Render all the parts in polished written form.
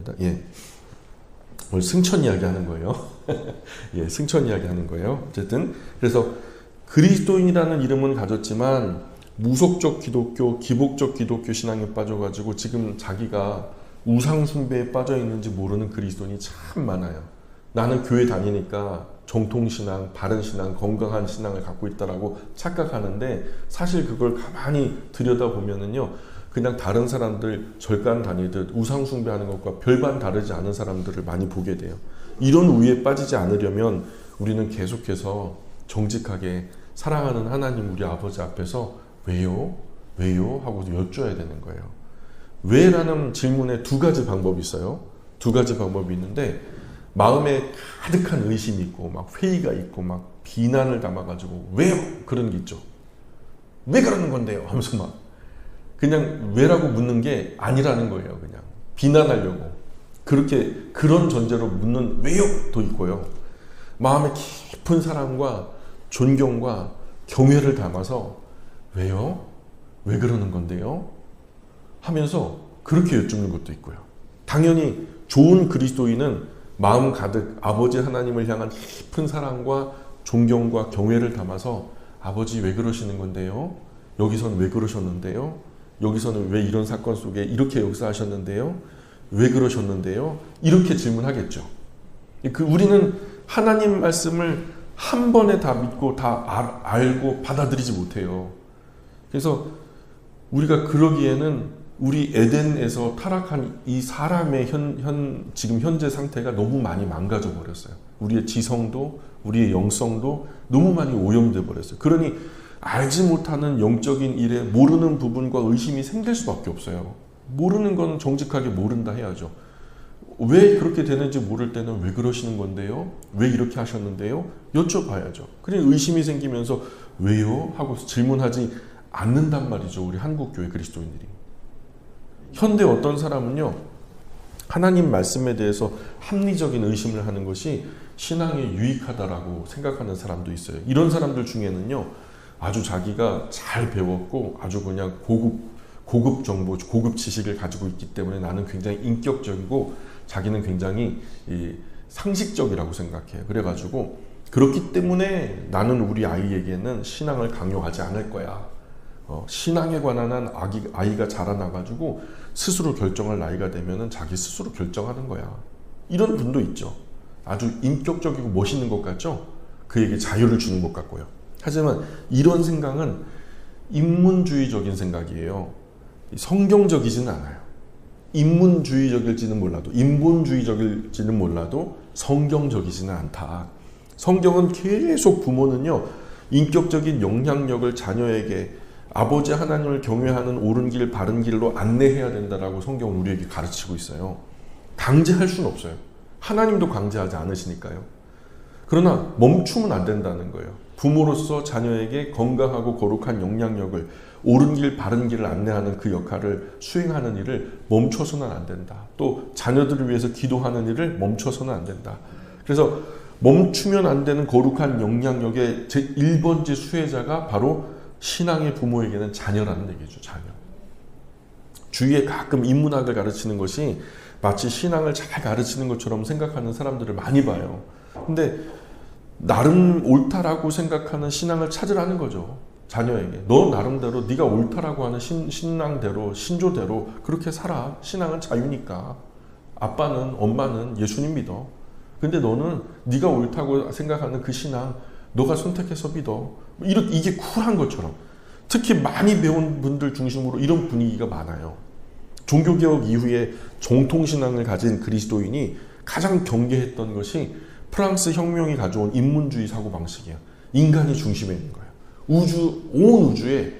죄송합니다. 예. 오늘 승천 이야기 하는 거예요. 예, 승천 이야기 하는 거예요. 어쨌든 그래서 그리스도인이라는 이름은 가졌지만 무속적 기독교, 기복적 기독교 신앙에 빠져가지고 지금 자기가 우상 숭배에 빠져 있는지 모르는 그리스도인이 참 많아요. 나는 교회 다니니까 정통신앙, 바른신앙, 건강한 신앙을 갖고 있다라고 착각하는데 사실 그걸 가만히 들여다보면은요, 그냥 다른 사람들 절간 다니듯 우상 숭배하는 것과 별반 다르지 않은 사람들을 많이 보게 돼요. 이런 우위에 빠지지 않으려면 우리는 계속해서 정직하게 사랑하는 하나님 우리 아버지 앞에서 왜요? 왜요? 하고 여쭤야 되는 거예요. 왜라는 질문에 두 가지 방법이 있어요. 두 가지 방법이 있는데 마음에 가득한 의심이 있고 막 회의가 있고 막 비난을 담아가지고 왜요? 그런 게 있죠. 왜 그러는 건데요? 하면서 막 그냥 왜라고 묻는 게 아니라는 거예요. 그냥 비난하려고 그렇게 그런 전제로 묻는 왜요도 있고요. 마음에 깊은 사랑과 존경과 경외를 담아서 왜요? 왜 그러는 건데요? 하면서 그렇게 여쭙는 것도 있고요. 당연히 좋은 그리스도인은 마음 가득 아버지 하나님을 향한 깊은 사랑과 존경과 경외를 담아서 아버지 왜 그러시는 건데요? 여기서는 왜 그러셨는데요? 여기서는 왜 이런 사건 속에 이렇게 역사하셨는데요? 왜 그러셨는데요? 이렇게 질문하겠죠. 우리는 하나님 말씀을 한 번에 다 믿고 다 알고 받아들이지 못해요. 그래서 우리가 그러기에는 우리 에덴에서 타락한 이 사람의 지금 현재 상태가 너무 많이 망가져 버렸어요. 우리의 지성도 우리의 영성도 너무 많이 오염돼 버렸어요. 그러니 알지 못하는 영적인 일에 모르는 부분과 의심이 생길 수밖에 없어요. 모르는 건 정직하게 모른다 해야죠. 왜 그렇게 되는지 모를 때는 왜 그러시는 건데요? 왜 이렇게 하셨는데요? 여쭤봐야죠. 그냥 의심이 생기면서 왜요? 하고 질문하지 않는단 말이죠. 우리 한국교회 그리스도인들이. 현대 어떤 사람은요, 하나님 말씀에 대해서 합리적인 의심을 하는 것이 신앙에 유익하다라고 생각하는 사람도 있어요. 이런 사람들 중에는요, 아주 자기가 잘 배웠고 아주 그냥 고급 정보, 고급 지식을 가지고 있기 때문에 나는 굉장히 인격적이고 자기는 굉장히 상식적이라고 생각해요. 그래가지고 그렇기 때문에 나는 우리 아이에게는 신앙을 강요하지 않을 거야. 신앙에 관한 한 아이가 자라나가지고 스스로 결정할 나이가 되면은 자기 스스로 결정하는 거야. 이런 분도 있죠. 아주 인격적이고 멋있는 것 같죠? 그에게 자유를 주는 것 같고요. 하지만 이런 생각은 인문주의적인 생각이에요. 성경적이지는 않아요. 인문주의적일지는 몰라도, 인본주의적일지는 몰라도 성경적이지는 않다. 성경은 계속 부모는요, 인격적인 영향력을 자녀에게 아버지 하나님을 경외하는 옳은 길, 바른 길로 안내해야 된다라고 성경은 우리에게 가르치고 있어요. 강제할 수는 없어요. 하나님도 강제하지 않으시니까요. 그러나 멈추면 안 된다는 거예요. 부모로서 자녀에게 건강하고 거룩한 영향력을, 옳은 길, 바른 길을 안내하는 그 역할을 수행하는 일을 멈춰서는 안 된다. 또 자녀들을 위해서 기도하는 일을 멈춰서는 안 된다. 그래서 멈추면 안 되는 거룩한 영향력의 제1번째 수혜자가 바로 신앙의 부모에게는 자녀라는 얘기죠. 자녀. 주위에 가끔 인문학을 가르치는 것이 마치 신앙을 잘 가르치는 것처럼 생각하는 사람들을 많이 봐요. 근데 나름 옳다라고 생각하는 신앙을 찾으라는 거죠. 자녀에게. 너 나름대로 네가 옳다라고 하는 신앙대로, 신조대로 그렇게 살아. 신앙은 자유니까. 아빠는, 엄마는 예수님 믿어. 근데 너는 네가 옳다고 생각하는 그 신앙 너가 선택해서 믿어. 이게 쿨한 것처럼. 특히 많이 배운 분들 중심으로 이런 분위기가 많아요. 종교개혁 이후에 정통신앙을 가진 그리스도인이 가장 경계했던 것이 프랑스 혁명이 가져온 인문주의 사고방식이에요. 인간이 중심에 있는 거예요. 온 우주에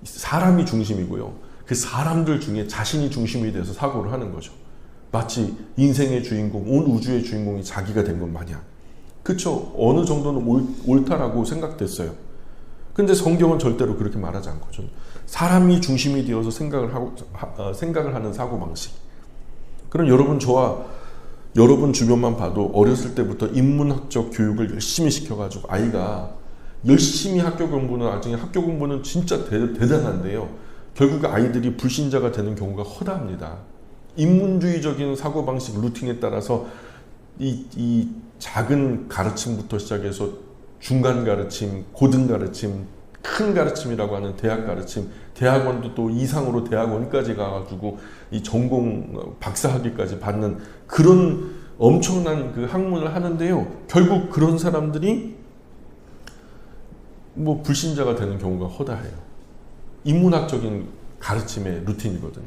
사람이 중심이고요. 그 사람들 중에 자신이 중심이 돼서 사고를 하는 거죠. 마치 인생의 주인공, 온 우주의 주인공이 자기가 된 것 마냥. 그쵸? 어느 정도는 옳다라고 생각됐어요. 근데 성경은 절대로 그렇게 말하지 않고 사람이 중심이 되어서 생각을 하는 사고방식. 그럼 여러분 주변만 봐도 어렸을 때부터 인문학적 교육을 열심히 시켜가지고 아이가 열심히 학교 공부는 나중에 학교 공부는 진짜 대단한데요. 결국 아이들이 불신자가 되는 경우가 허다합니다. 인문주의적인 사고방식 루틴에 따라서 이 작은 가르침부터 시작해서 중간 가르침, 고등 가르침, 큰 가르침이라고 하는 대학 가르침, 대학원도 또 이상으로 대학원까지 가가지고 이 전공 박사학위까지 받는 그런 엄청난 그 학문을 하는데요. 결국 그런 사람들이 뭐 불신자가 되는 경우가 허다해요. 인문학적인 가르침의 루틴이거든요.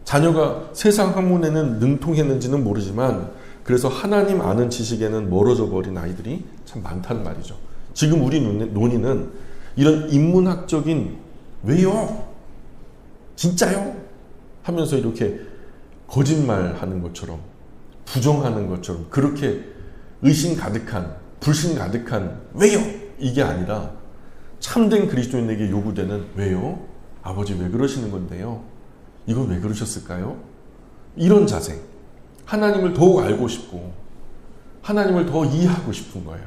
자녀가 세상 학문에는 능통했는지는 모르지만 그래서 하나님 아는 지식에는 멀어져 버린 아이들이 참 많다는 말이죠. 지금 우리 논의는 이런 인문학적인 왜요? 진짜요? 하면서 이렇게 거짓말하는 것처럼 부정하는 것처럼 그렇게 의심 가득한 불신 가득한 왜요? 이게 아니라 참된 그리스도인에게 요구되는 왜요? 아버지 왜 그러시는 건데요? 이건 왜 그러셨을까요? 이런 자세. 하나님을 더욱 알고 싶고 하나님을 더 이해하고 싶은 거예요.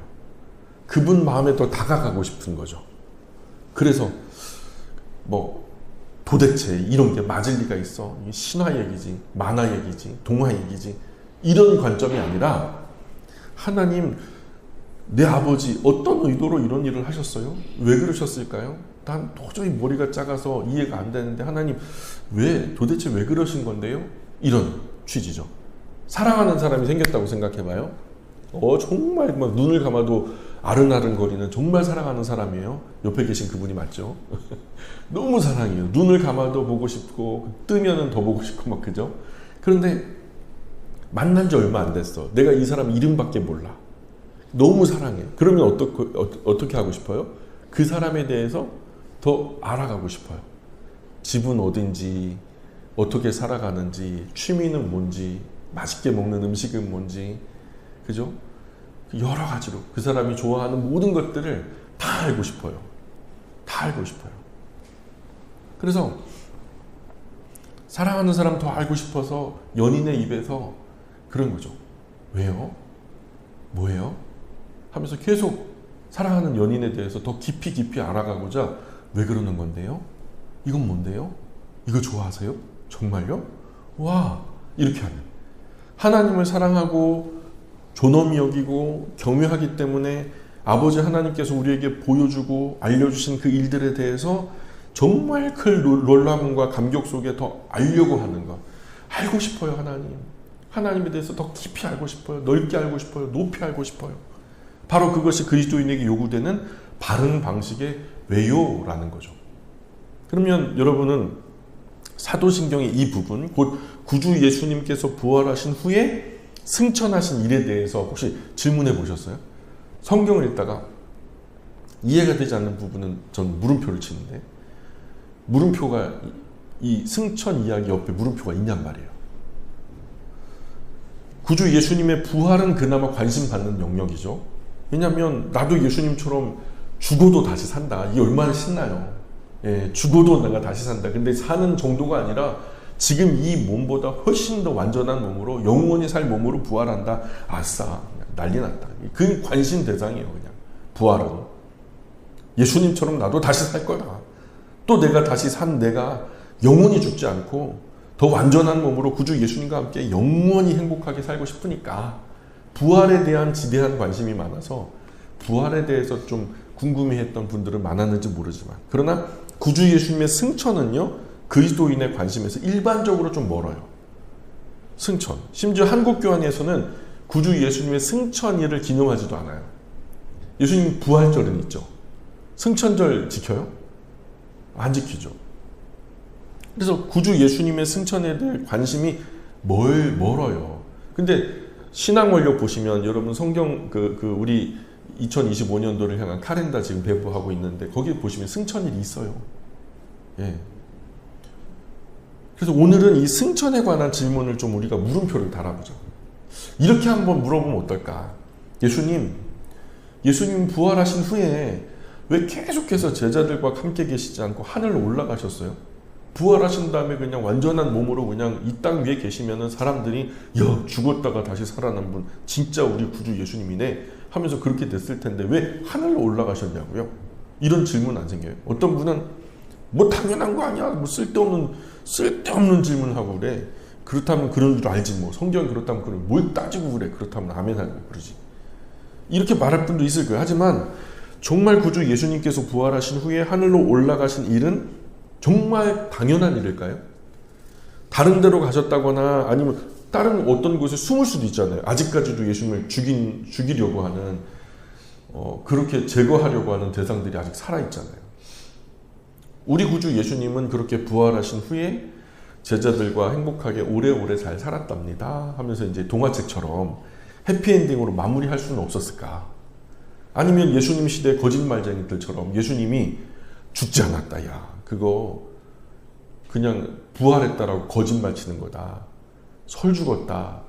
그분 마음에 더 다가가고 싶은 거죠. 그래서 뭐 도대체 이런 게 맞을 리가 있어? 신화 얘기지, 만화 얘기지, 동화 얘기지 이런 관점이 아니라 하나님 내 아버지 어떤 의도로 이런 일을 하셨어요? 왜 그러셨을까요? 난 도저히 머리가 작아서 이해가 안 되는데 하나님 도대체 왜 그러신 건데요? 이런 취지죠. 사랑하는 사람이 생겼다고 생각해봐요. 정말 막 눈을 감아도 아른아른거리는 정말 사랑하는 사람이에요. 옆에 계신 그분이 맞죠? 너무 사랑해요. 눈을 감아도 보고 싶고 뜨면은 더 보고 싶고 막 그죠? 그런데 만난 지 얼마 안 됐어. 내가 이 사람 이름밖에 몰라. 너무 사랑해. 그러면 어떻게 하고 싶어요? 그 사람에 대해서 더 알아가고 싶어요. 집은 어딘지, 어떻게 살아가는지, 취미는 뭔지, 맛있게 먹는 음식은 뭔지, 그죠? 여러 가지로 그 사람이 좋아하는 모든 것들을 다 알고 싶어요. 다 알고 싶어요. 그래서 사랑하는 사람 더 알고 싶어서 연인의 입에서 그런 거죠. 왜요? 뭐예요? 하면서 계속 사랑하는 연인에 대해서 더 깊이 알아가고자 왜 그러는 건데요? 이건 뭔데요? 이거 좋아하세요? 정말요? 와, 이렇게 하면 하나님을 사랑하고 존엄히 여기고 경외하기 때문에 아버지 하나님께서 우리에게 보여주고 알려주신 그 일들에 대해서 정말 큰 놀라움과 감격 속에 더 알려고 하는 것. 알고 싶어요, 하나님. 하나님에 대해서 더 깊이 알고 싶어요. 넓게 알고 싶어요. 높이 알고 싶어요. 바로 그것이 그리스도인에게 요구되는 바른 방식의 왜요라는 거죠. 그러면 여러분은 사도신경의 이 부분, 곧 구주 예수님께서 부활하신 후에 승천하신 일에 대해서 혹시 질문해 보셨어요? 성경을 읽다가 이해가 되지 않는 부분은 전 물음표를 치는데 물음표가 이 승천 이야기 옆에 물음표가 있냔 말이에요. 구주 예수님의 부활은 그나마 관심 받는 영역이죠. 왜냐하면 나도 예수님처럼 죽어도 다시 산다. 이게 얼마나 신나요. 예, 죽어도 내가 다시 산다. 근데 사는 정도가 아니라 지금 이 몸보다 훨씬 더 완전한 몸으로 영원히 살 몸으로 부활한다. 아싸, 난리 났다. 그 관심 대상이에요. 그냥 부활은 예수님처럼 나도 다시 살 거다. 또 내가 다시 산 내가 영원히 죽지 않고 더 완전한 몸으로 구주 예수님과 함께 영원히 행복하게 살고 싶으니까 부활에 대한 지대한 관심이 많아서 부활에 대해서 좀 궁금해했던 분들은 많았는지 모르지만 그러나 구주 예수님의 승천은요 그리스도인의 관심에서 일반적으로 좀 멀어요. 승천. 심지어 한국교환에서는 구주 예수님의 승천일을 기념하지도 않아요. 예수님 부활절은 있죠. 승천절 지켜요? 안 지키죠. 그래서 구주 예수님의 승천에 대해 관심이 멀어요. 근데 신앙원력 보시면 여러분 성경 우리 2025년도를 향한 카렌다 지금 배부하고 있는데 거기 보시면 승천일이 있어요. 예. 그래서 오늘은 이 승천에 관한 질문을 좀 우리가 물음표를 달아보죠. 이렇게 한번 물어보면 어떨까? 예수님 부활하신 후에 왜 계속해서 제자들과 함께 계시지 않고 하늘로 올라가셨어요? 부활하신 다음에 그냥 완전한 몸으로 그냥 이 땅 위에 계시면은 사람들이 야 죽었다가 다시 살아난 분 진짜 우리 구주 예수님이네 하면서 그렇게 됐을 텐데 왜 하늘로 올라가셨냐고요? 이런 질문 안 생겨요. 어떤 분은 뭐 당연한 거 아니야? 뭐 쓸데없는 질문을 하고 그래. 그렇다면 그런 줄 알지 뭐. 성경이 그렇다면 그런 뭘 따지고 그래. 그렇다면 아멘 하고 그러지. 이렇게 말할 분도 있을 거예요. 하지만 정말 구주 예수님께서 부활하신 후에 하늘로 올라가신 일은 정말 당연한 일일까요? 다른 데로 가셨다거나 아니면 다른 어떤 곳에 숨을 수도 있잖아요. 아직까지도 예수님을 죽이려고 하는 그렇게 제거하려고 하는 대상들이 아직 살아있잖아요. 우리 구주 예수님은 그렇게 부활하신 후에 제자들과 행복하게 오래오래 잘 살았답니다 하면서 이제 동화책처럼 해피엔딩으로 마무리할 수는 없었을까? 아니면 예수님 시대 거짓말쟁이들처럼 예수님이 죽지 않았다, 야 그거 그냥 부활했다라고 거짓말 치는 거다, 설 죽었다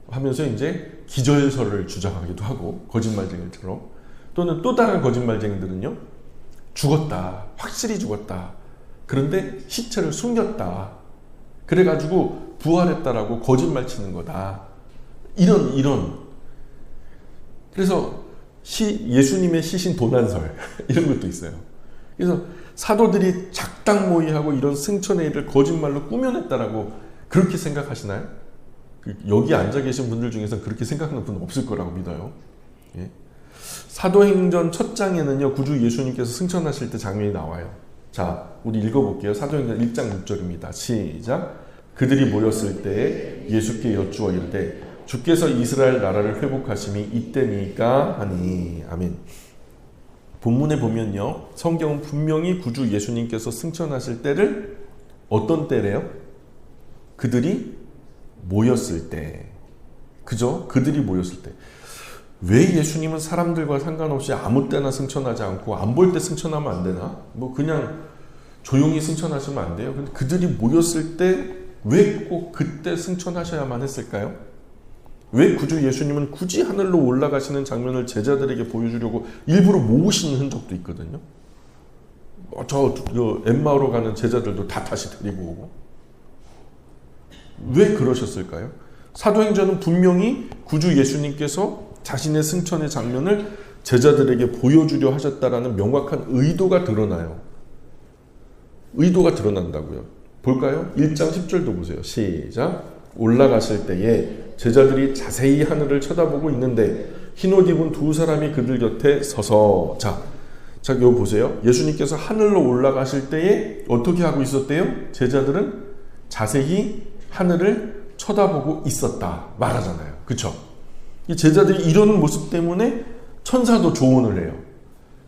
하면서 이제 기절설을 주장하기도 하고, 거짓말쟁이들처럼. 또는 또 다른 거짓말쟁이들은요, 죽었다, 확실히 죽었다, 그런데 시체를 숨겼다, 그래가지고 부활했다라고 거짓말 치는 거다, 이런 그래서 예수님의 시신 도난설 이런 것도 있어요. 그래서 사도들이 작당 모의하고 이런 승천의 일을 거짓말로 꾸며냈다라고 그렇게 생각하시나요? 여기 앉아 계신 분들 중에서 그렇게 생각하는 분은 없을 거라고 믿어요. 예. 사도행전 첫 장에는요, 구주 예수님께서 승천하실 때 장면이 나와요. 자, 우리 읽어볼게요. 사도행전 1장 6절입니다. 시작. 그들이 모였을 때에 예수께 여쭈어 이르되 주께서 이스라엘 나라를 회복하심이 이때니까 하니. 아멘. 본문에 보면요, 성경은 분명히 구주 예수님께서 승천하실 때를 어떤 때래요? 그들이 모였을 때. 그죠? 그들이 모였을 때. 왜 예수님은 사람들과 상관없이 아무 때나 승천하지 않고 안 볼 때 승천하면 안 되나? 뭐 그냥 조용히 승천하시면 안 돼요? 근데 그들이 모였을 때 왜 꼭 그때 승천하셔야만 했을까요? 왜 구주 예수님은 굳이 하늘로 올라가시는 장면을 제자들에게 보여주려고 일부러 모으시는 흔적도 있거든요. 저 엠마오로 가는 제자들도 다 다시 데리고 오고. 왜 그러셨을까요? 사도행전은 분명히 구주 예수님께서 자신의 승천의 장면을 제자들에게 보여주려 하셨다라는 명확한 의도가 드러나요. 의도가 드러난다고요. 볼까요? 1장 10절도 보세요. 시작. 올라가실 때에 제자들이 자세히 하늘을 쳐다보고 있는데 흰옷 입은 두 사람이 그들 곁에 서서. 자, 이거 보세요. 예수님께서 하늘로 올라가실 때에 어떻게 하고 있었대요? 제자들은 자세히 하늘을 쳐다보고 있었다 말하잖아요. 그쵸? 이 제자들이 이러는 모습 때문에 천사도 조언을 해요.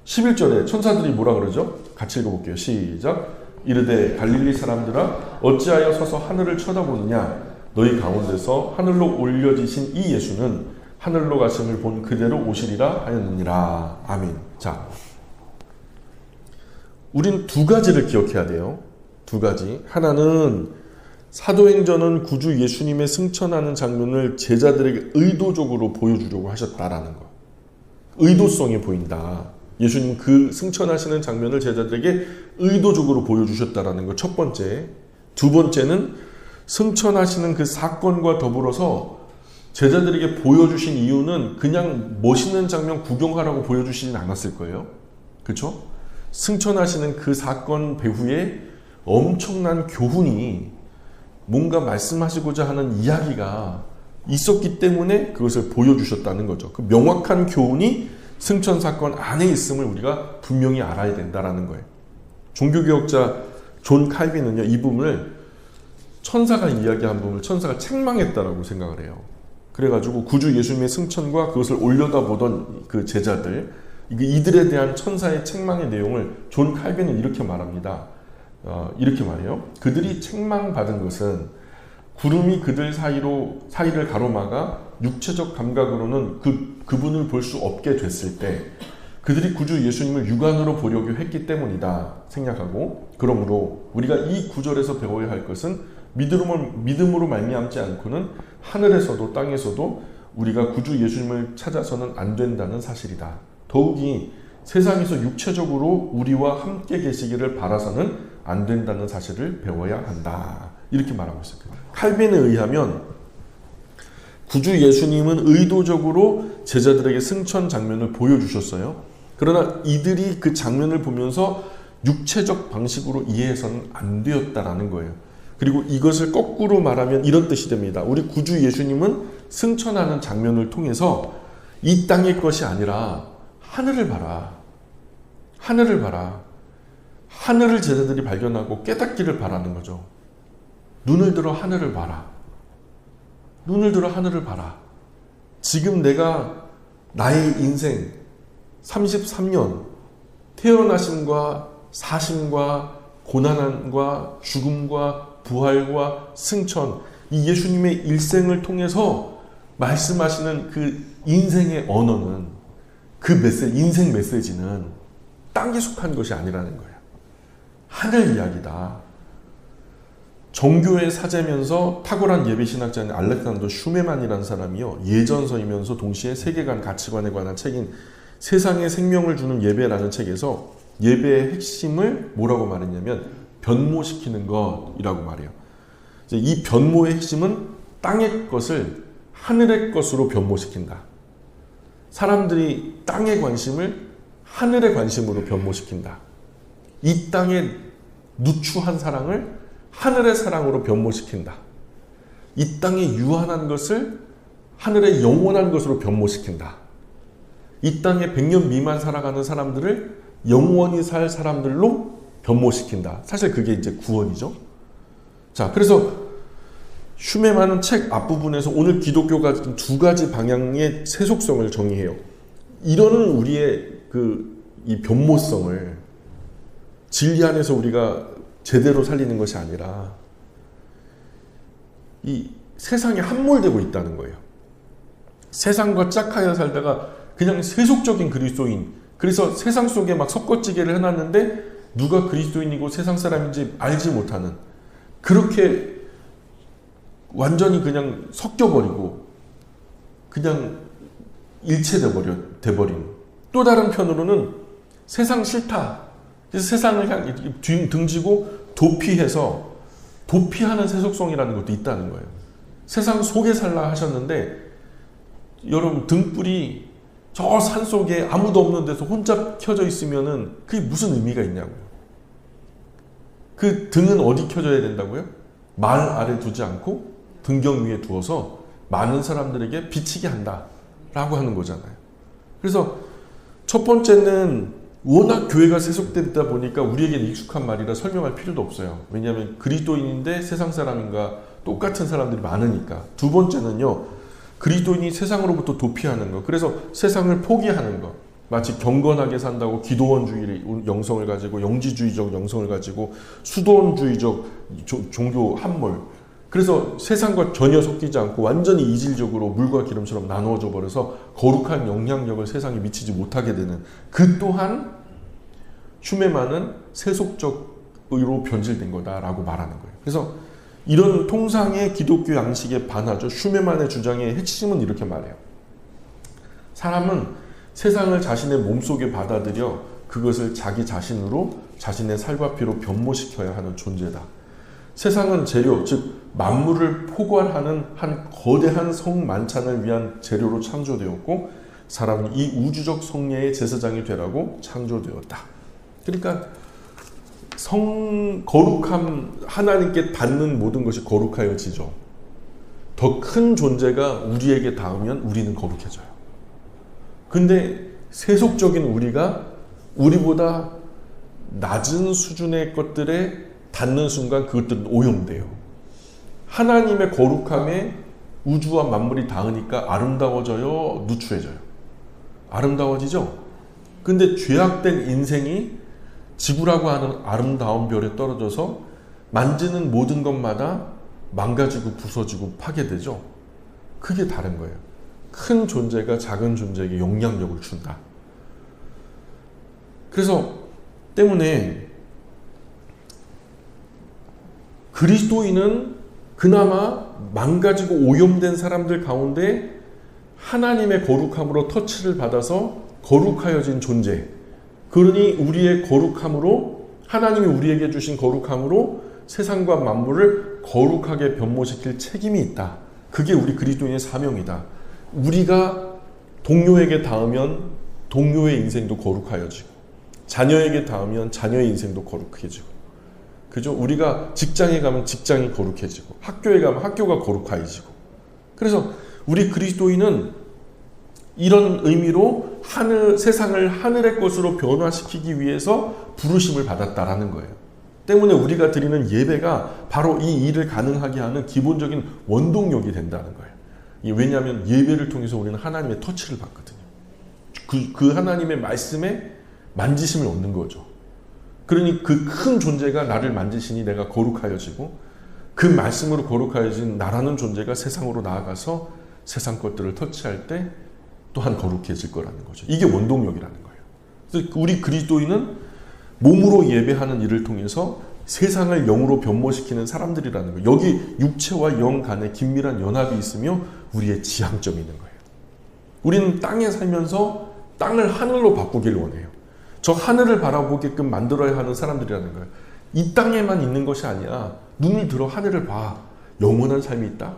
11절에 천사들이 뭐라 그러죠? 같이 읽어볼게요. 시작. 이르되 갈릴리 사람들아 어찌하여 서서 하늘을 쳐다보느냐? 너희 가운데서 하늘로 올려지신 이 예수는 하늘로 가심을 본 그대로 오시리라 하였느니라. 아멘. 자, 우린 두 가지를 기억해야 돼요. 두 가지. 하나는 사도행전은 구주 예수님의 승천하는 장면을 제자들에게 의도적으로 보여주려고 하셨다라는 거. 의도성이 보인다. 예수님 그 승천하시는 장면을 제자들에게 의도적으로 보여주셨다라는 거 첫 번째. 두 번째는 승천하시는 그 사건과 더불어서 제자들에게 보여주신 이유는 그냥 멋있는 장면 구경하라고 보여주시진 않았을 거예요. 그렇죠? 승천하시는 그 사건 배후에 엄청난 교훈이, 뭔가 말씀하시고자 하는 이야기가 있었기 때문에 그것을 보여주셨다는 거죠. 그 명확한 교훈이 승천 사건 안에 있음을 우리가 분명히 알아야 된다는 거예요. 종교개혁자 존 칼빈은요, 이 부분을 천사가 이야기한 부분을 천사가 책망했다라고 생각을 해요. 그래가지고 구주 예수님의 승천과 그것을 올려다보던 그 제자들, 이들에 대한 천사의 책망의 내용을 존 칼빈은 이렇게 말합니다. 이렇게 말해요. 그들이 책망받은 것은 구름이 그들 사이를 가로막아 육체적 감각으로는 그분을 볼 수 없게 됐을 때 그들이 구주 예수님을 육안으로 보려고 했기 때문이다 생각하고, 그러므로 우리가 이 구절에서 배워야 할 것은 믿음으로 말미암지 않고는 하늘에서도 땅에서도 우리가 구주 예수님을 찾아서는 안 된다는 사실이다. 더욱이 세상에서 육체적으로 우리와 함께 계시기를 바라서는 안 된다는 사실을 배워야 한다. 이렇게 말하고 있어요. 칼빈에 의하면 구주 예수님은 의도적으로 제자들에게 승천 장면을 보여주셨어요. 그러나 이들이 그 장면을 보면서 육체적 방식으로 이해해서는 안 되었다라는 거예요. 그리고 이것을 거꾸로 말하면 이런 뜻이 됩니다. 우리 구주 예수님은 승천하는 장면을 통해서 이 땅의 것이 아니라 하늘을 봐라. 하늘을 봐라. 하늘을 제자들이 발견하고 깨닫기를 바라는 거죠. 눈을 들어 하늘을 봐라. 눈을 들어 하늘을 봐라. 지금 내가 나의 인생 33년 태어나심과 사심과 고난과 죽음과 부활과 승천, 이 예수님의 일생을 통해서 말씀하시는 그 인생의 언어는, 그 메시지, 인생 메시지는 땅에 속한 것이 아니라는 거예요. 하늘 이야기다. 정교의 사제면서 탁월한 예배신학자인 알렉산더 슈메만이라는 사람이요, 예전서이면서 동시에 세계관 가치관에 관한 책인 세상에 생명을 주는 예배라는 책에서 예배의 핵심을 뭐라고 말했냐면 변모시키는 것이라고 말해요. 이 변모의 핵심은 땅의 것을 하늘의 것으로 변모시킨다. 사람들이 땅의 관심을 하늘의 관심으로 변모시킨다. 이 땅의 누추한 사랑을 하늘의 사랑으로 변모시킨다. 이 땅의 유한한 것을 하늘의 영원한 것으로 변모시킨다. 이 땅에 100년 미만 살아가는 사람들을 영원히 살 사람들로 변모시킨다. 사실 그게 이제 구원이죠. 자, 그래서 슈메만은 책 앞부분에서 오늘 기독교가 두 가지 방향의 세속성을 정의해요. 이러는 우리의 이 변모성을 진리 안에서 우리가 제대로 살리는 것이 아니라 이 세상에 함몰되고 있다는 거예요. 세상과 짝하여 살다가 그냥 세속적인 그리스도인, 그래서 세상 속에 막 섞어찌개를 해놨는데 누가 그리스도인이고 세상 사람인지 알지 못하는, 그렇게 완전히 그냥 섞여버리고 그냥 일체돼버린, 또 다른 편으로는 세상 싫다, 그래서 세상을 향해 등지고 도피하는 세속성이라는 것도 있다는 거예요. 세상 속에 살라 하셨는데 여러분, 등불이 저 산속에 아무도 없는 데서 혼자 켜져 있으면은 그게 무슨 의미가 있냐고요. 그 등은 어디 켜져야 된다고요? 말 아래 두지 않고 등경 위에 두어서 많은 사람들에게 비치게 한다라고 하는 거잖아요. 그래서 첫 번째는 워낙 교회가 세속되다 보니까 우리에게 익숙한 말이라 설명할 필요도 없어요. 왜냐하면 그리스도인인데 세상 사람인가 똑같은 사람들이 많으니까. 두 번째는요, 그리스도인이 세상으로부터 도피하는 것, 그래서 세상을 포기하는 것, 마치 경건하게 산다고 기도원주의 영성을 가지고 영지주의적 영성을 가지고 수도원주의적 종교 함몰, 그래서 세상과 전혀 섞이지 않고 완전히 이질적으로 물과 기름처럼 나누어져 버려서 거룩한 영향력을 세상에 미치지 못하게 되는, 그 또한 슈메만은 세속적으로 변질된 거다라고 말하는 거예요. 그래서 이런 통상의 기독교 양식에 반하죠. 슈메만의 주장의 핵심은 이렇게 말해요. 사람은 세상을 자신의 몸속에 받아들여 그것을 자기 자신으로, 자신의 살과 피로 변모시켜야 하는 존재다. 세상은 재료, 즉 만물을 포괄하는 한 거대한 성만찬을 위한 재료로 창조되었고, 사람은 이 우주적 성례의 제사장이 되라고 창조되었다. 그러니까 거룩함, 하나님께 닿는 모든 것이 거룩하여지죠. 더 큰 존재가 우리에게 닿으면 우리는 거룩해져요. 근데 세속적인 우리가 우리보다 낮은 수준의 것들에 닿는 순간 그것들은 오염돼요. 하나님의 거룩함에 우주와 만물이 닿으니까 아름다워져요, 누추해져요? 아름다워지죠? 근데 죄악된 인생이 지구라고 하는 아름다운 별에 떨어져서 만지는 모든 것마다 망가지고 부서지고 파괴되죠. 그게 다른 거예요. 큰 존재가 작은 존재에게 영향력을 준다. 그래서 때문에 그리스도인은 그나마 망가지고 오염된 사람들 가운데 하나님의 거룩함으로 터치를 받아서 거룩하여진 존재, 그러니 우리의 거룩함으로, 하나님이 우리에게 주신 거룩함으로 세상과 만물을 거룩하게 변모시킬 책임이 있다. 그게 우리 그리스도인의 사명이다. 우리가 동료에게 닿으면 동료의 인생도 거룩하여지고, 자녀에게 닿으면 자녀의 인생도 거룩해지고, 그죠? 우리가 직장에 가면 직장이 거룩해지고 학교에 가면 학교가 거룩해지고 그래서 우리 그리스도인은 이런 의미로 세상을 하늘의 것으로 변화시키기 위해서 부르심을 받았다라는 거예요. 때문에 우리가 드리는 예배가 바로 이 일을 가능하게 하는 기본적인 원동력이 된다는 거예요. 왜냐하면 예배를 통해서 우리는 하나님의 터치를 받거든요. 그 하나님의 말씀에 만지심을 얻는 거죠. 그러니 그 큰 존재가 나를 만지시니 내가 거룩하여지고 그 말씀으로 거룩하여진 나라는 존재가 세상으로 나아가서 세상 것들을 터치할 때 또한 거룩해질 거라는 거죠. 이게 원동력이라는 거예요. 그래서 우리 그리스도인은 몸으로 예배하는 일을 통해서 세상을 영으로 변모시키는 사람들이라는 거예요. 여기 육체와 영 간에 긴밀한 연합이 있으며 우리의 지향점이 있는 거예요. 우리는 땅에 살면서 땅을 하늘로 바꾸길 원해요. 저 하늘을 바라보게끔 만들어야 하는 사람들이라는 거예요. 이 땅에만 있는 것이 아니야. 눈을 들어 하늘을 봐. 영원한 삶이 있다.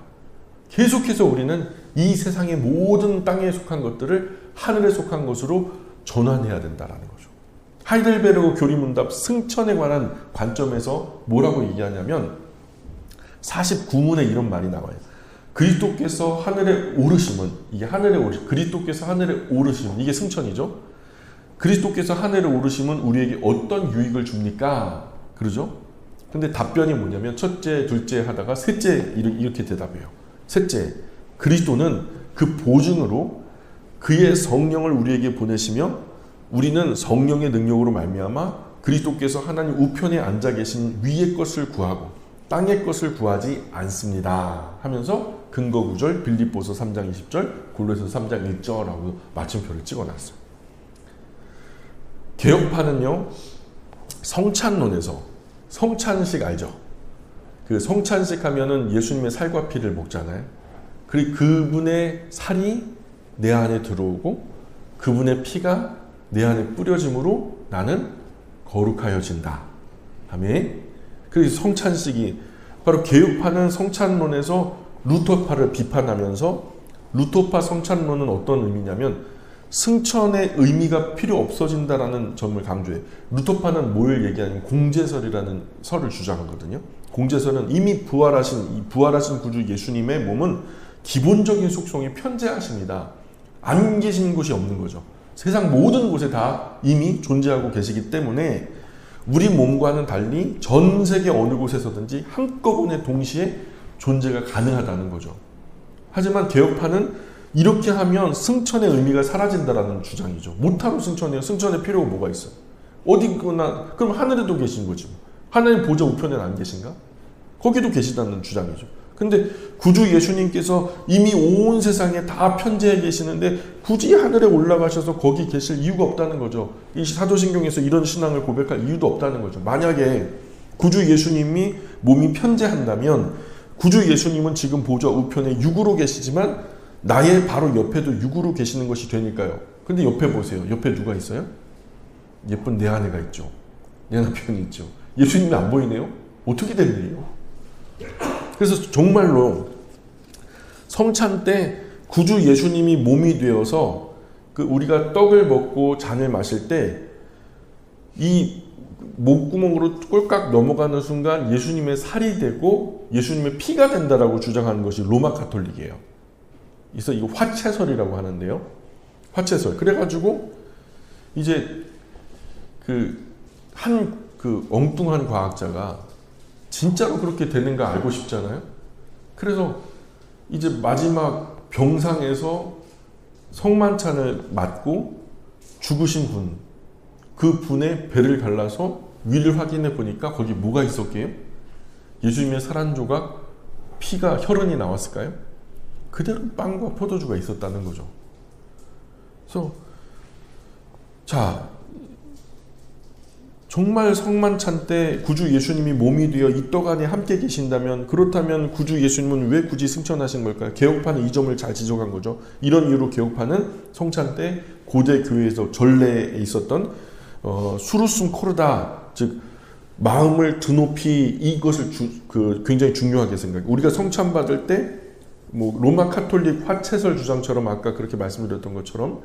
계속해서 우리는 이 세상의 모든 땅에 속한 것들을 하늘에 속한 것으로 전환해야 된다는 거죠. 하이델베르그 교리문답 승천에 관한 관점에서 뭐라고 얘기하냐면 49문에 이런 말이 나와요. 그리스도께서 하늘에 오르심은 이게 하늘에 오르심. 그리스도께서 하늘에 오르심 이게 승천이죠. 그리스도께서 하늘에 오르심은 우리에게 어떤 유익을 줍니까? 그러죠? 근데 답변이 뭐냐면 첫째, 둘째 하다가 셋째 이렇게 대답해요. 셋째, 그리스도는 그 보증으로 그의 성령을 우리에게 보내시며 우리는 성령의 능력으로 말미암아 그리스도께서 하나님 우편에 앉아 계신 위의 것을 구하고 땅의 것을 구하지 않습니다. 하면서 근거 구절 빌립보서 3장 20절, 골로새서 3장 1절하고 마침표를 찍어놨어요. 개혁파는요, 성찬론에서 성찬식 알죠? 그 성찬식 하면은 예수님의 살과 피를 먹잖아요. 그리고 그분의 살이 내 안에 들어오고 그분의 피가 내 안에 뿌려짐으로 나는 거룩하여진다. 아멘. 그래서 성찬식이 바로 개혁파는 성찬론에서 루터파를 비판하면서 루터파 성찬론은 어떤 의미냐면 승천의 의미가 필요 없어진다라는 점을 강조해. 루터파는 뭘 얘기하냐면 공제설이라는 설을 주장하거든요. 공제설은 이미 부활하신 구주 예수님의 몸은 기본적인 속성이 편재하십니다. 안 계신 곳이 없는 거죠. 세상 모든 곳에 다 이미 존재하고 계시기 때문에 우리 몸과는 달리 전 세계 어느 곳에서든지 한꺼번에 동시에 존재가 가능하다는 거죠. 하지만 개혁파는 이렇게 하면 승천의 의미가 사라진다라는 주장이죠. 못하러 승천해요. 승천의 필요가 뭐가 있어요? 어디거나 그럼 하늘에도 계신 거지. 하나님 보좌 우편에는 안 계신가? 거기도 계시다는 주장이죠. 근데 구주 예수님께서 이미 온 세상에 다 편재해 계시는데 굳이 하늘에 올라가셔서 거기 계실 이유가 없다는 거죠. 이 사도신경에서 이런 신앙을 고백할 이유도 없다는 거죠. 만약에 구주 예수님이 몸이 편재한다면 구주 예수님은 지금 보좌 우편에 육으로 계시지만 나의 바로 옆에도 육으로 계시는 것이 되니까요. 근데 옆에 보세요. 옆에 누가 있어요? 예쁜 내 아내가 있죠. 내 남편이 있죠. 예수님이 안 보이네요? 어떻게 된 일이에요? 그래서 정말로 성찬 때 구주 예수님이 몸이 되어서 우리가 떡을 먹고 잔을 마실 때 이 목구멍으로 꼴깍 넘어가는 순간 예수님의 살이 되고 예수님의 피가 된다라고 주장하는 것이 로마 가톨릭이에요. 그래서 이거 화채설이라고 하는데요. 화채설. 그래가지고 이제 한 엉뚱한 과학자가 진짜로 그렇게 되는가 알고 싶잖아요. 그래서 이제 마지막 병상에서 성만찬을 맞고 죽으신 분, 그 분의 배를 갈라서 위를 확인해 보니까 거기 뭐가 있었게요? 예수님의 살 한 조각, 피가 혈흔이 나왔을까요? 그대로 빵과 포도주가 있었다는 거죠. 그래서 자, 정말 성만찬 때 구주 예수님이 몸이 되어 이 떡 안에 함께 계신다면, 그렇다면 구주 예수님은 왜 굳이 승천하신 걸까요? 개혁파는 이 점을 잘 지적한 거죠. 이런 이유로 개혁파는 성찬 때 고대 교회에서 전례에 있었던 수루숨 코르다, 즉 마음을 드높이, 이것을 굉장히 중요하게 생각해요. 우리가 성찬 받을 때 뭐 로마 카톨릭 화채설 주장처럼 아까 그렇게 말씀드렸던 것처럼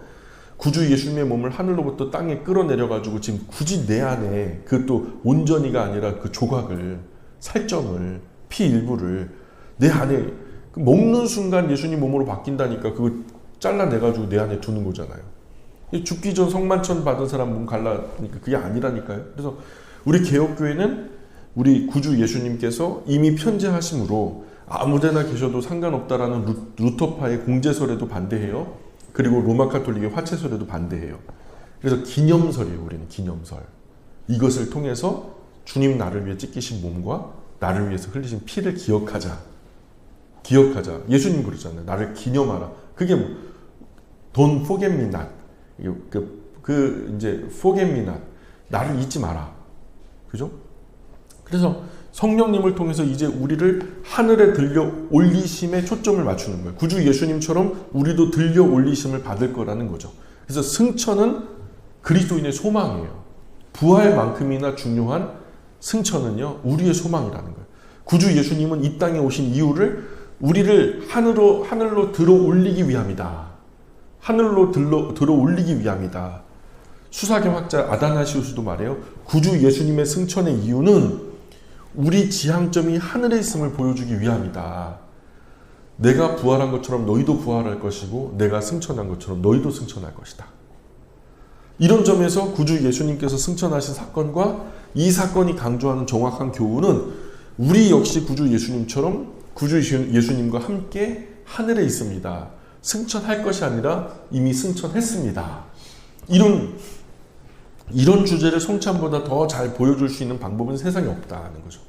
구주 예수님의 몸을 하늘로부터 땅에 끌어내려가지고 지금 굳이 내 안에 그것도 온전히가 아니라 그 조각을, 살점을, 피 일부를 내 안에 먹는 순간 예수님 몸으로 바뀐다니까 그거 잘라내가지고 내 안에 두는 거잖아요. 죽기 전 성만천 받은 사람 몸 갈라니까 그게 아니라니까요. 그래서 우리 개혁교회는 우리 구주 예수님께서 이미 편재하심으로 아무데나 계셔도 상관없다라는 루터파의 공제설에도 반대해요. 그리고 로마 카톨릭의 화채설에도 반대해요. 그래서 기념설이에요. 우리는 기념설. 이것을 통해서 주님 나를 위해 찢기신 몸과 나를 위해서 흘리신 피를 기억하자. 기억하자. 예수님 그러잖아요. 나를 기념하라. 그게 뭐 Don't forget me not. 이제 forget me not. 나를 잊지 마라. 그죠? 그래서 성령님을 통해서 이제 우리를 하늘에 들려 올리심에 초점을 맞추는 거예요. 구주 예수님처럼 우리도 들려 올리심을 받을 거라는 거죠. 그래서 승천은 그리스도인의 소망이에요. 부활만큼이나 중요한 승천은요, 우리의 소망이라는 거예요. 구주 예수님은 이 땅에 오신 이유를 우리를 하늘로 들어 올리기 위함이다. 하늘로 들어 올리기 위함이다. 수사경 학자 아다나시우스도 말해요. 구주 예수님의 승천의 이유는 우리 지향점이 하늘에 있음을 보여주기 위함이다. 내가 부활한 것처럼 너희도 부활할 것이고 내가 승천한 것처럼 너희도 승천할 것이다. 이런 점에서 구주 예수님께서 승천하신 사건과 이 사건이 강조하는 정확한 교훈은 우리 역시 구주 예수님처럼 구주 예수님과 함께 하늘에 있습니다. 승천할 것이 아니라 이미 승천했습니다. 이런 주제를 성찬보다 더 잘 보여줄 수 있는 방법은 세상에 없다는 거죠.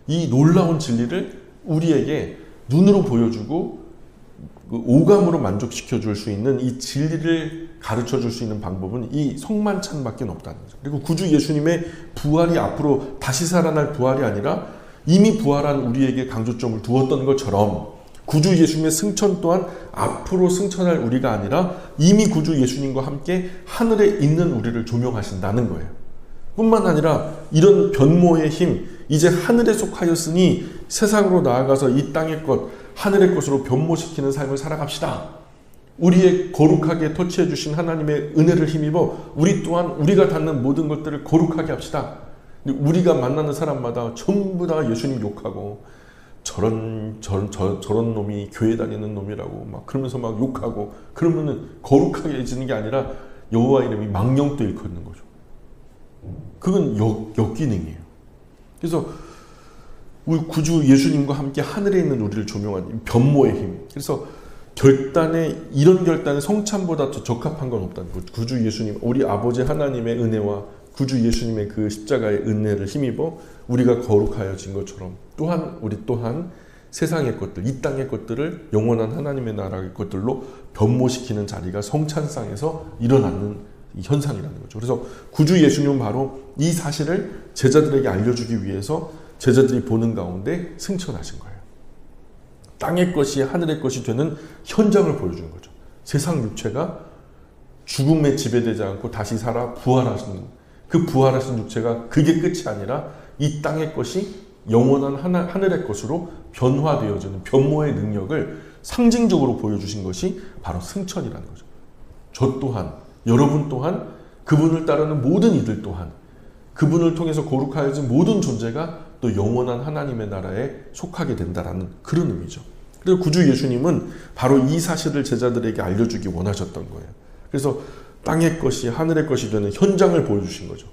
이 놀라운 진리를 우리에게 눈으로 보여주고 오감으로 만족시켜 줄 수 있는 이 진리를 가르쳐 줄 수 있는 방법은 이 성만찬밖에 없다는 거죠. 그리고 구주 예수님의 부활이 앞으로 다시 살아날 부활이 아니라 이미 부활한 우리에게 강조점을 두었던 것처럼 구주 예수님의 승천 또한 앞으로 승천할 우리가 아니라 이미 구주 예수님과 함께 하늘에 있는 우리를 조명하신다는 거예요. 뿐만 아니라 이런 변모의 힘, 이제 하늘에 속하였으니 세상으로 나아가서 이 땅의 것, 하늘의 것으로 변모시키는 삶을 살아갑시다. 우리의 거룩하게 터치해 주신 하나님의 은혜를 힘입어 우리 또한 우리가 닿는 모든 것들을 거룩하게 합시다. 우리가 만나는 사람마다 전부 다 예수님 욕하고 저런 놈이 교회 다니는 놈이라고 막 그러면서 막 욕하고 그러면은 거룩하게 해지는 게 아니라 여호와 이름이 망령도 일컫는 거죠. 그건 역기능이에요. 그래서 우리 구주 예수님과 함께 하늘에 있는 우리를 조명한 변모의 힘. 그래서 이런 결단에 성찬보다 더 적합한 건 없다는 거죠. 구주 예수님, 우리 아버지 하나님의 은혜와 구주 예수님의 그 십자가의 은혜를 힘입어 우리가 거룩하여진 것처럼 우리 또한 세상의 것들, 이 땅의 것들을 영원한 하나님의 나라의 것들로 변모시키는 자리가 성찬상에서 일어나는 현상이라는 거죠. 그래서 구주 예수님은 바로 이 사실을 제자들에게 알려주기 위해서 제자들이 보는 가운데 승천하신 거예요. 땅의 것이 하늘의 것이 되는 현장을 보여주는 거죠. 세상 육체가 죽음에 지배되지 않고 다시 살아 부활하신 그 부활하신 육체가 그게 끝이 아니라 이 땅의 것이 영원한 하늘의 것으로 변화되어지는 변모의 능력을 상징적으로 보여주신 것이 바로 승천이라는 거죠. 저 또한, 여러분 또한, 그분을 따르는 모든 이들 또한, 그분을 통해서 거룩하여진 모든 존재가 또 영원한 하나님의 나라에 속하게 된다라는 그런 의미죠. 그래서 구주 예수님은 바로 이 사실을 제자들에게 알려주기 원하셨던 거예요. 그래서 땅의 것이 하늘의 것이 되는 현장을 보여주신 거죠.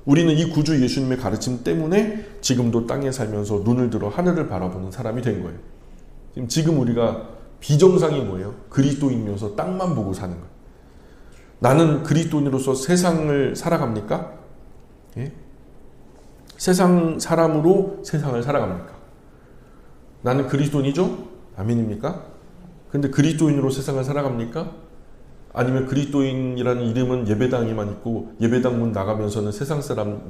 우리는 이 구주 예수님의 가르침 때문에 지금도 땅에 살면서 눈을 들어 하늘을 바라보는 사람이 된 거예요. 지금 우리가 비정상이 뭐예요? 그리스도인이어서 땅만 보고 사는 거예요. 나는 그리스도인으로서 세상을 살아갑니까? 예? 세상 사람으로 세상을 살아갑니까? 나는 그리스도인이죠? 아멘입니까? 근데 그리스도인으로 세상을 살아갑니까? 아니면 그리스도인이라는 이름은 예배당에만 있고 예배당 문 나가면서는 세상 사람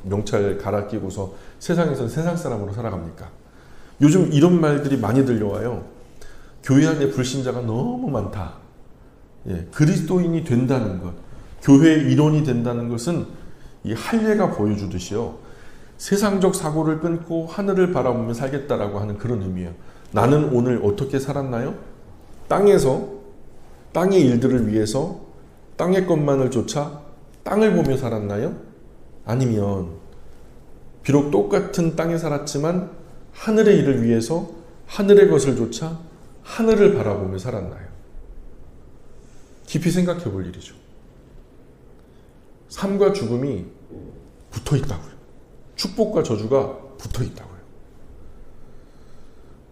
명찰 갈아 끼고서 세상에서는 세상 사람으로 살아갑니까? 요즘 이런 말들이 많이 들려와요. 교회 안에 불신자가 너무 많다. 예, 그리스도인이 된다는 것, 교회의 일원이 된다는 것은 이 할례가 보여주듯이요. 세상적 사고를 끊고 하늘을 바라보며 살겠다라고 하는 그런 의미예요. 나는 오늘 어떻게 살았나요? 땅의 일들을 위해서 땅의 것만을 쫓아 땅을 보며 살았나요? 아니면 비록 똑같은 땅에 살았지만 하늘의 일을 위해서 하늘의 것을 쫓아 하늘을 바라보며 살았나요? 깊이 생각해 볼 일이죠. 삶과 죽음이 붙어 있다고요. 축복과 저주가 붙어 있다고요.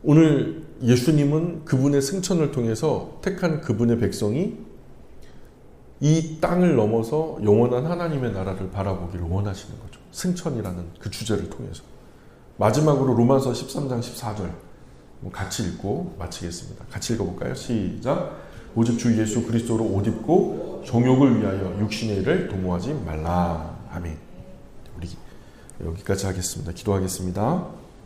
오늘 예수님은 그분의 승천을 통해서 택한 그분의 백성이 이 땅을 넘어서 영원한 하나님의 나라를 바라보기를 원하시는 거죠. 승천이라는 그 주제를 통해서. 마지막으로 로마서 13장 14절 같이 읽고 마치겠습니다. 같이 읽어볼까요? 시작. 오직 주 예수 그리스도로 옷 입고 정욕을 위하여 육신의 일을 도모하지 말라. 아멘. 우리 여기까지 하겠습니다. 기도하겠습니다.